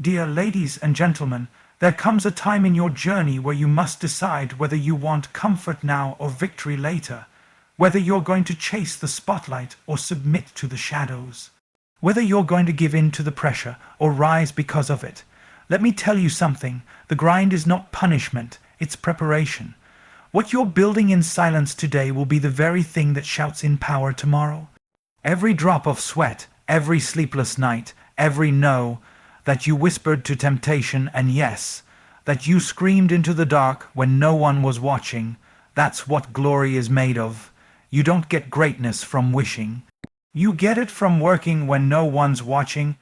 Dear ladies and gentlemen, there comes a time in your journey where you must decide whether you want comfort now or victory later, whether you're going to chase the spotlight or submit to the shadows, whether you're going to give in to the pressure or rise because of it. Let me tell you something, the grind is not punishment, it's preparation. What you're building in silence today will be the very thing that shouts in power tomorrow. Every drop of sweat, every sleepless night, every no, that you whispered to temptation and yes, that you screamed into the dark when no one was watching, that's what glory is made of. You don't get greatness from wishing. You get it from working when no one's watching.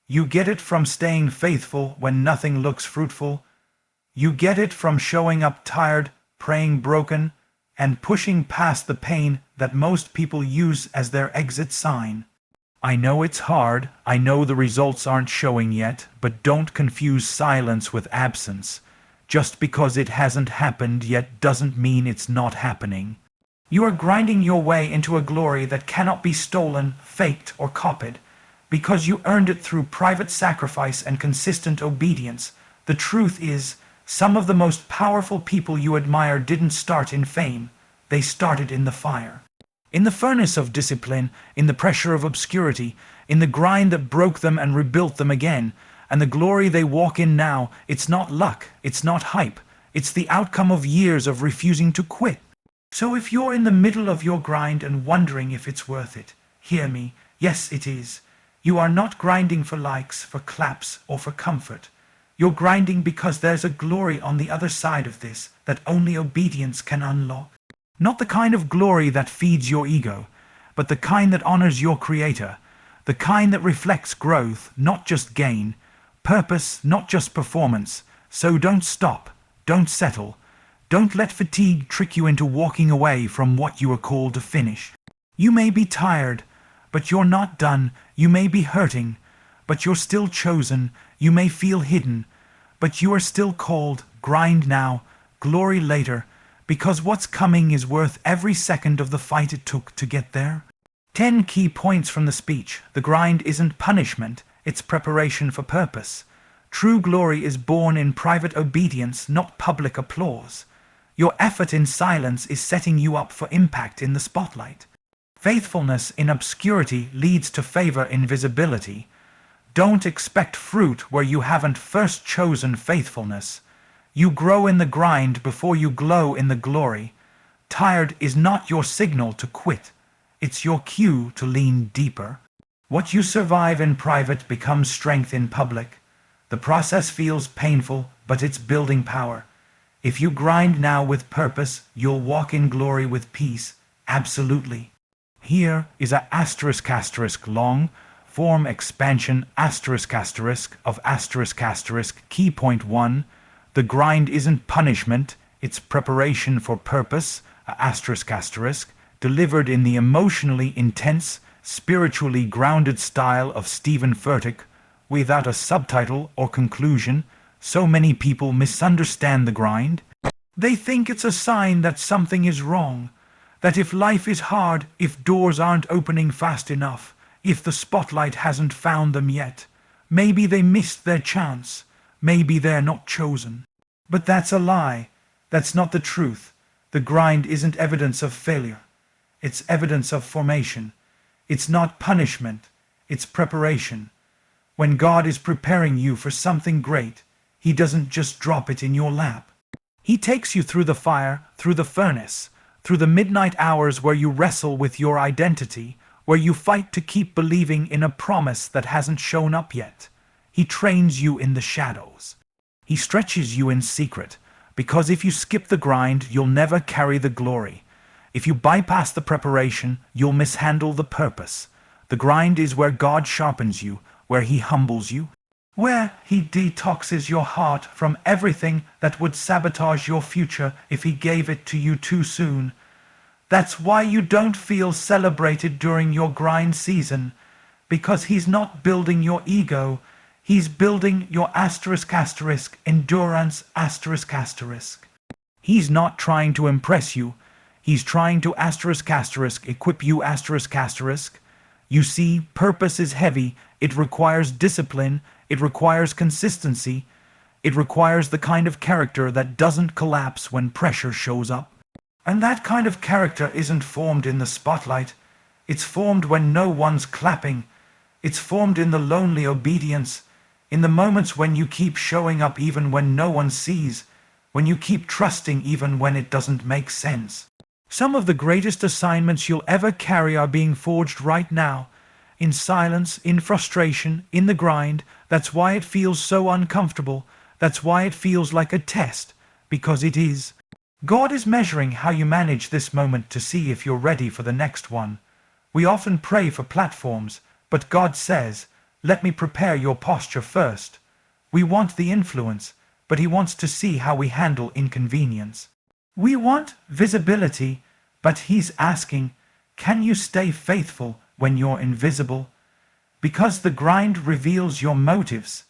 You get it from staying faithful when nothing looks fruitful. You get it from showing up tired, praying broken, and pushing past the pain that most people use as their exit sign. I know it's hard, I know the results aren't showing yet, but don't confuse silence with absence. Just because it hasn't happened yet doesn't mean it's not happening. You are grinding your way into a glory that cannot be stolen, faked, or copied, because you earned it through private sacrifice and consistent obedience. The truth is, some of the most powerful people you admire didn't start in fame, they started in the fire. In the furnace of discipline, in the pressure of obscurity, in the grind that broke them and rebuilt them again, and the glory they walk in now, it's not luck, it's not hype, it's the outcome of years of refusing to quit. So if you're in the middle of your grind and wondering if it's worth it, hear me, yes it is. You are not grinding for likes, for claps, or for comfort. You're grinding because there's a glory on the other side of this that only obedience can unlock. Not the kind of glory that feeds your ego, but the kind that honors your creator, the kind that reflects growth, not just gain, purpose, not just performance. So don't stop, don't settle, don't let fatigue trick you into walking away from what you are called to finish. You may be tired, but you're not done. You may be hurting, but you're still chosen. You may feel hidden, but you are still called. Grind now, glory later, because what's coming is worth every second of the fight it took to get there. 10 key points from the speech. The grind isn't punishment, it's preparation for purpose. True glory is born in private obedience, not public applause. Your effort in silence is setting you up for impact in the spotlight. Faithfulness in obscurity leads to favor in visibility. Don't expect fruit where you haven't first chosen faithfulness. You grow in the grind before you glow in the glory. Tired is not your signal to quit. It's your cue to lean deeper. What you survive in private becomes strength in public. The process feels painful, but it's building power. If you grind now with purpose, you'll walk in glory with peace. Absolutely. Here is a *** long form expansion ** of ***. Key point 1. The grind isn't punishment, it's preparation for purpose, ***, delivered in the emotionally intense, spiritually grounded style of Stephen Furtick, without a subtitle or conclusion. So many people misunderstand the grind. They think it's a sign that something is wrong, that if life is hard, if doors aren't opening fast enough, if the spotlight hasn't found them yet, maybe they missed their chance. Maybe they're not chosen. But that's a lie. That's not the truth. The grind isn't evidence of failure. It's evidence of formation. It's not punishment. It's preparation. When God is preparing you for something great, He doesn't just drop it in your lap. He takes you through the fire, through the furnace, through the midnight hours where you wrestle with your identity, where you fight to keep believing in a promise that hasn't shown up yet. He trains you in the shadows. He stretches you in secret, because if you skip the grind, you'll never carry the glory. If you bypass the preparation, you'll mishandle the purpose. The grind is where God sharpens you, where He humbles you, where He detoxes your heart from everything that would sabotage your future if He gave it to you too soon. That's why you don't feel celebrated during your grind season, because He's not building your ego. He's building your ** endurance ***. He's not trying to impress you. He's trying to ** equip you ***. You see, purpose is heavy. It requires discipline. It requires consistency. It requires the kind of character that doesn't collapse when pressure shows up. And that kind of character isn't formed in the spotlight. It's formed when no one's clapping. It's formed in the lonely obedience, in the moments when you keep showing up even when no one sees, when you keep trusting even when it doesn't make sense. Some of the greatest assignments you'll ever carry are being forged right now, in silence, in frustration, in the grind. That's why it feels so uncomfortable. That's why it feels like a test, because it is. God is measuring how you manage this moment to see if you're ready for the next one. We often pray for platforms, but God says, "Let me prepare your posture first." We want the influence, but He wants to see how we handle inconvenience. We want visibility, but He's asking, can you stay faithful when you're invisible? Because the grind reveals your motives.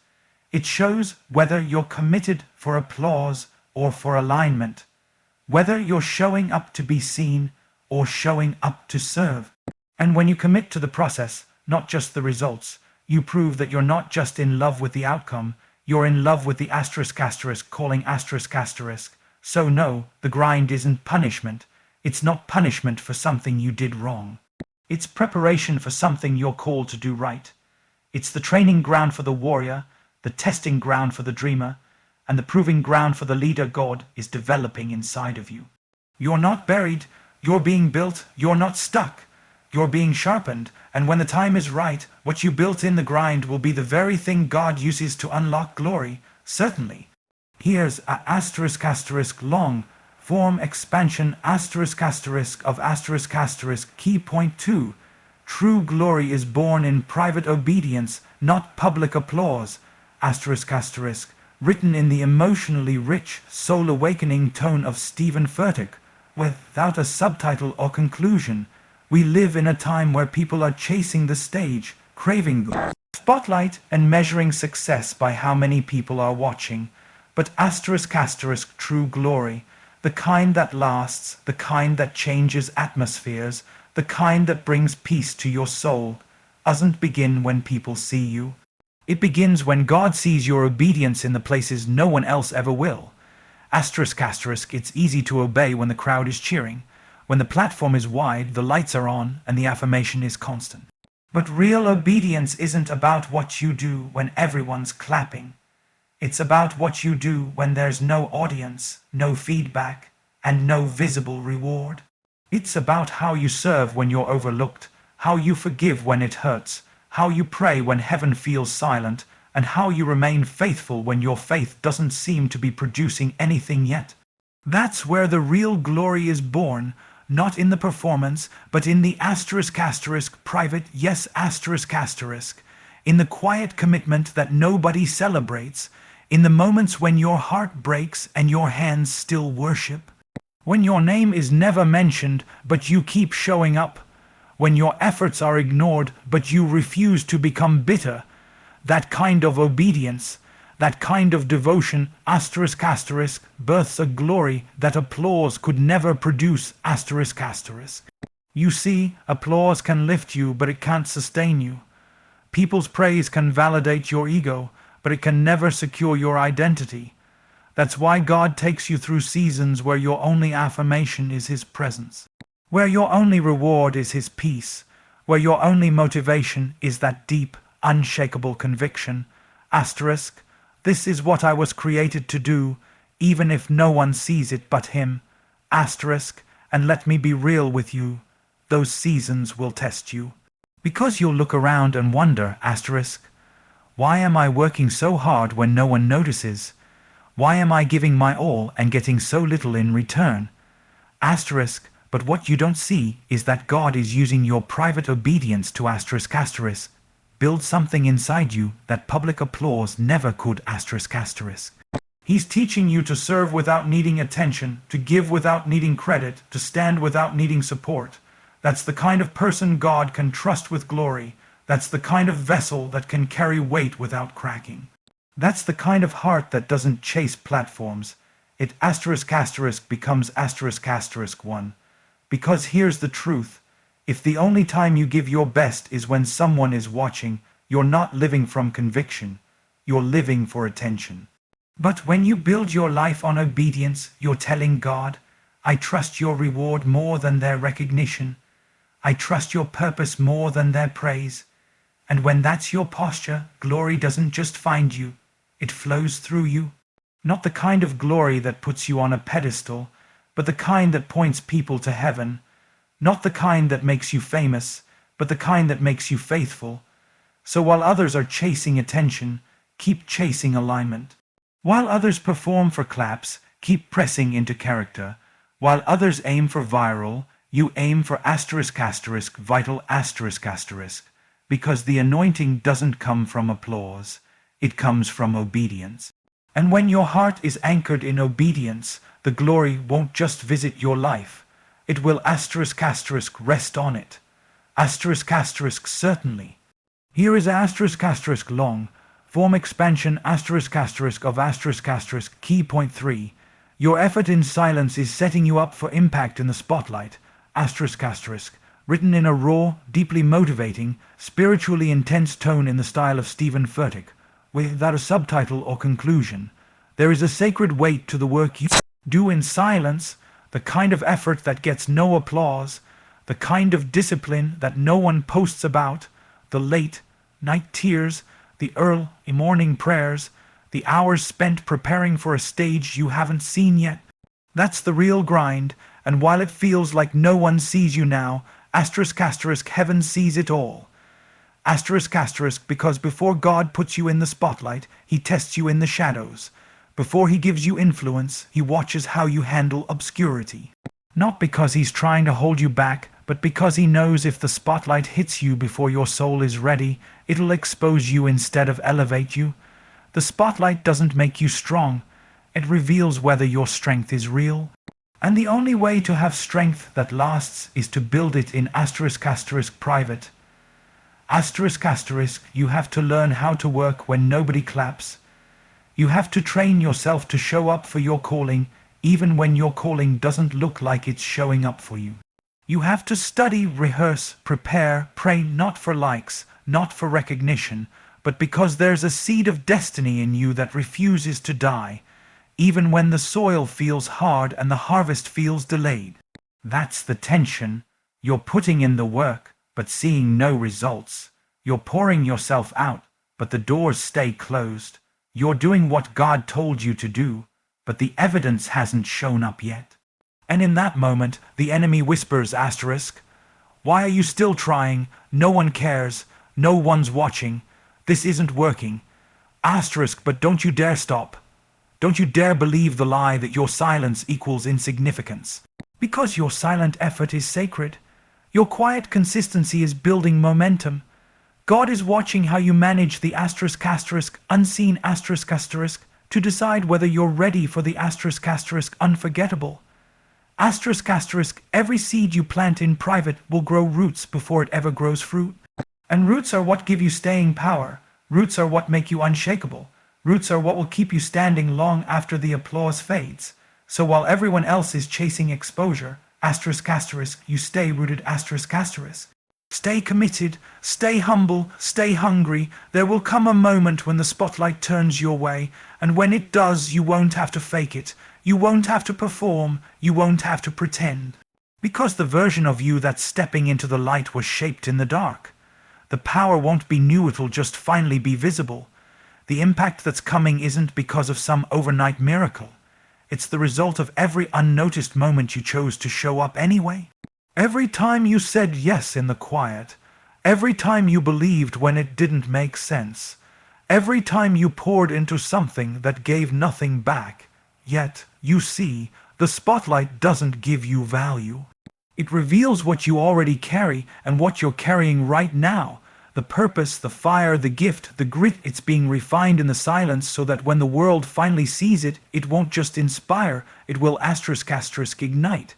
It shows whether you're committed for applause or for alignment, whether you're showing up to be seen or showing up to serve. And when you commit to the process, not just the results, you prove that you're not just in love with the outcome, you're in love with the asterisk calling asterisk. So no, the grind isn't punishment. It's not punishment for something you did wrong. It's preparation for something you're called to do right. It's the training ground for the warrior, the testing ground for the dreamer, and the proving ground for the leader God is developing inside of you. You're not buried, you're being built, you're not stuck. You're being sharpened, and when the time is right, what you built in the grind will be the very thing God uses to unlock glory, certainly. Here's a asterisk long form expansion of key point 2. True glory is born in private obedience, not public applause, written in the emotionally rich, soul-awakening tone of Stephen Furtick, without a subtitle or conclusion. We live in a time where people are chasing the stage, craving the spotlight, and measuring success by how many people are watching. But true glory, the kind that lasts, the kind that changes atmospheres, the kind that brings peace to your soul, doesn't begin when people see you. It begins when God sees your obedience in the places no one else ever will. It's easy to obey when the crowd is cheering. When the platform is wide, the lights are on, and the affirmation is constant. But real obedience isn't about what you do when everyone's clapping. It's about what you do when there's no audience, no feedback, and no visible reward. It's about how you serve when you're overlooked, how you forgive when it hurts, how you pray when heaven feels silent, and how you remain faithful when your faith doesn't seem to be producing anything yet. That's where the real glory is born, not in the performance, but in the private, yes, in the quiet commitment that nobody celebrates, in the moments when your heart breaks and your hands still worship, when your name is never mentioned but you keep showing up, when your efforts are ignored but you refuse to become bitter. That kind of obedience, that kind of devotion, births a glory that applause could never produce, You see, applause can lift you, but it can't sustain you. People's praise can validate your ego, but it can never secure your identity. That's why God takes you through seasons where your only affirmation is His presence, where your only reward is His peace, where your only motivation is that deep, unshakable conviction, this is what I was created to do, even if no one sees it but Him, and let me be real with you, those seasons will test you. Because you'll look around and wonder, why am I working so hard when no one notices? Why am I giving my all and getting so little in return? But what you don't see is that God is using your private obedience to build something inside you that public applause never could, He's teaching you to serve without needing attention, to give without needing credit, to stand without needing support. That's the kind of person God can trust with glory. That's the kind of vessel that can carry weight without cracking. That's the kind of heart that doesn't chase platforms. It becomes one. Because here's the truth. If the only time you give your best is when someone is watching, you're not living from conviction, you're living for attention. But when you build your life on obedience, you're telling God, I trust your reward more than their recognition. I trust your purpose more than their praise. And when that's your posture, glory doesn't just find you, it flows through you. Not the kind of glory that puts you on a pedestal, but the kind that points people to heaven. Not the kind that makes you famous, but the kind that makes you faithful. So while others are chasing attention, keep chasing alignment. While others perform for claps, keep pressing into character. While others aim for viral, you aim for vital **, because the anointing doesn't come from applause, it comes from obedience. And when your heart is anchored in obedience, the glory won't just visit your life, it will rest on it. Certainly. Here is long, form expansion of key point 3. Your effort in silence is setting you up for impact in the spotlight, written in a raw, deeply motivating, spiritually intense tone in the style of Furtick, without a subtitle or conclusion. There is a sacred weight to the work you do in silence, the kind of effort that gets no applause, the kind of discipline that no one posts about, the late night tears, the early morning prayers, the hours spent preparing for a stage you haven't seen yet. That's the real grind, and while it feels like no one sees you now, heaven sees it all. Because before God puts you in the spotlight, he tests you in the shadows. Before he gives you influence, he watches how you handle obscurity. Not because he's trying to hold you back, but because he knows if the spotlight hits you before your soul is ready, it'll expose you instead of elevate you. The spotlight doesn't make you strong, it reveals whether your strength is real. And the only way to have strength that lasts is to build it in private. You have to learn how to work when nobody claps. You have to train yourself to show up for your calling, even when your calling doesn't look like it's showing up for you. You have to study, rehearse, prepare, pray, not for likes, not for recognition, but because there's a seed of destiny in you that refuses to die, even when the soil feels hard and the harvest feels delayed. That's the tension. You're putting in the work, but seeing no results. You're pouring yourself out, but the doors stay closed. You're doing what God told you to do, but the evidence hasn't shown up yet. And in that moment, the enemy whispers, why are you still trying? No one cares. No one's watching. This isn't working. But don't you dare stop. Don't you dare believe the lie that your silence equals insignificance. Because your silent effort is sacred. Your quiet consistency is building momentum. God is watching how you manage the unseen to decide whether you're ready for the unforgettable. Every seed you plant in private will grow roots before it ever grows fruit. And roots are what give you staying power. Roots are what make you unshakable. Roots are what will keep you standing long after the applause fades. So while everyone else is chasing exposure, you stay rooted Stay committed, stay humble, stay hungry. There will come a moment when the spotlight turns your way, and when it does, you won't have to fake it. You won't have to perform. You won't have to pretend. Because the version of you that's stepping into the light was shaped in the dark. The power won't be new, it'll just finally be visible. The impact that's coming isn't because of some overnight miracle. It's the result of every unnoticed moment you chose to show up anyway. Every time you said yes in the quiet, every time you believed when it didn't make sense, every time you poured into something that gave nothing back. Yet, you see, the spotlight doesn't give you value. It reveals what you already carry and what you're carrying right now. The purpose, the fire, the gift, the grit. It's being refined in the silence so that when the world finally sees it, it won't just inspire, it will ignite.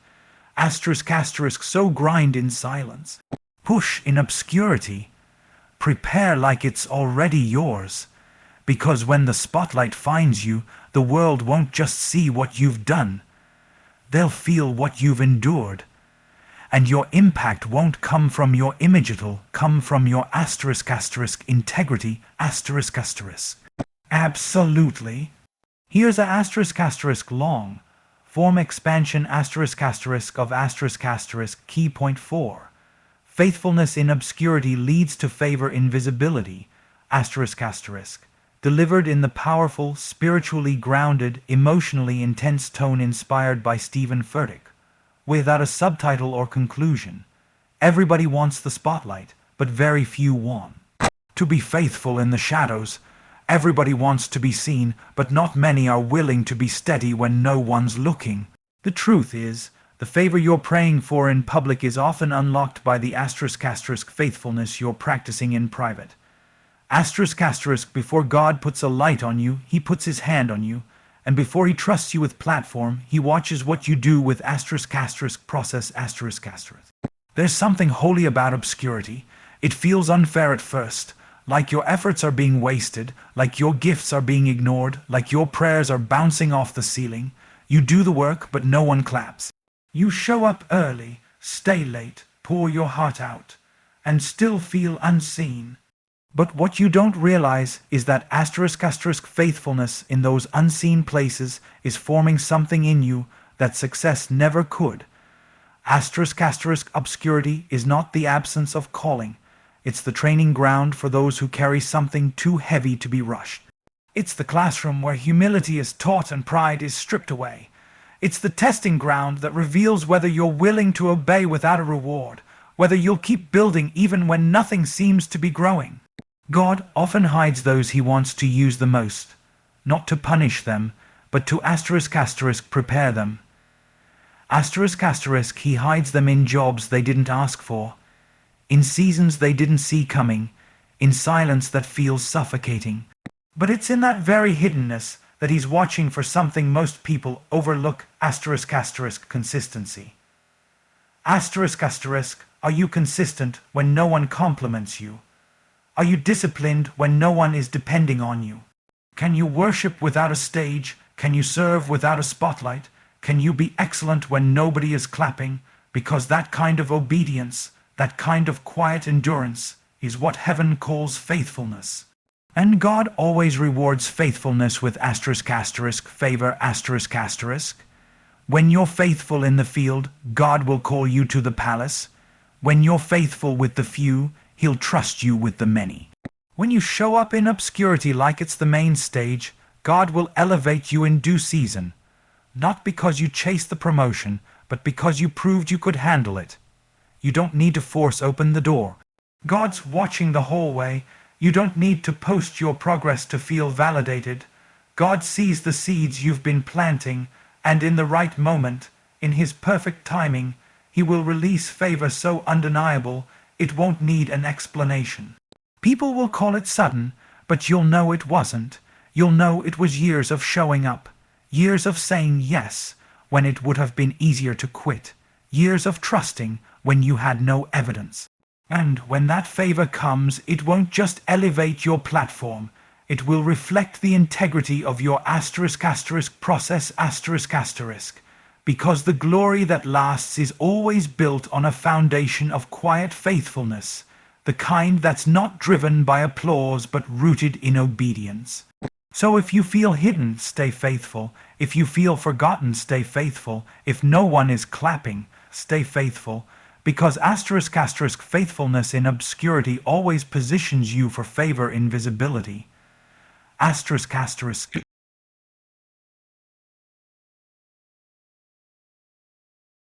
So grind in silence. Push in obscurity. Prepare like it's already yours. Because when the spotlight finds you, the world won't just see what you've done. They'll feel what you've endured. and your impact won't come from your image, it'll come from your integrity. Absolutely. Here's a long form expansion of key point 4. Faithfulness in obscurity leads to favor in visibility, delivered in the powerful, spiritually grounded, emotionally intense tone inspired by Stephen Furtick, without a subtitle or conclusion. Everybody wants the spotlight, but very few want to be faithful in the shadows. Everybody wants to be seen, but not many are willing to be steady when no one's looking. The truth is, the favor you're praying for in public is often unlocked by the faithfulness you're practicing in private. Before God puts a light on you, he puts his hand on you, and before he trusts you with platform, he watches what you do with process. There's something holy about obscurity. It feels unfair at first, like your efforts are being wasted, like your gifts are being ignored, like your prayers are bouncing off the ceiling. You do the work, but no one claps. You show up early, stay late, pour your heart out, and still feel unseen. But what you don't realize is that faithfulness in those unseen places is forming something in you that success never could. Obscurity is not the absence of calling. It's the training ground for those who carry something too heavy to be rushed. It's the classroom where humility is taught and pride is stripped away. It's the testing ground that reveals whether you're willing to obey without a reward, whether you'll keep building even when nothing seems to be growing. God often hides those he wants to use the most, not to punish them, but to prepare them. He hides them in jobs they didn't ask for, in seasons they didn't see coming, in silence that feels suffocating. But it's in that very hiddenness that he's watching for something most people overlook. Consistency. Are you consistent when no one compliments you? Are you disciplined when no one is depending on you? Can you worship without a stage? Can you serve without a spotlight? Can you be excellent when nobody is clapping? Because that kind of obedience, that kind of quiet endurance, is what heaven calls faithfulness. And God always rewards faithfulness with favor. When you're faithful in the field, God will call you to the palace. When you're faithful with the few, he'll trust you with the many. When you show up in obscurity like it's the main stage, God will elevate you in due season. Not because you chased the promotion, but because you proved you could handle it. You don't need to force open the door. God's watching the whole way. You don't need to post your progress to feel validated. God sees the seeds you've been planting, and in the right moment, in his perfect timing, he will release favor so undeniable it won't need an explanation. People will call it sudden, but you'll know it wasn't. You'll know it was years of showing up, years of saying yes when it would have been easier to quit, years of trusting when you had no evidence. And when that favor comes, it won't just elevate your platform, it will reflect the integrity of your process. Because the glory that lasts is always built on a foundation of quiet faithfulness, the kind that's not driven by applause but rooted in obedience. So if you feel hidden, stay faithful. If you feel forgotten, stay faithful. If no one is clapping, stay faithful. Because faithfulness in obscurity always positions you for favor in visibility.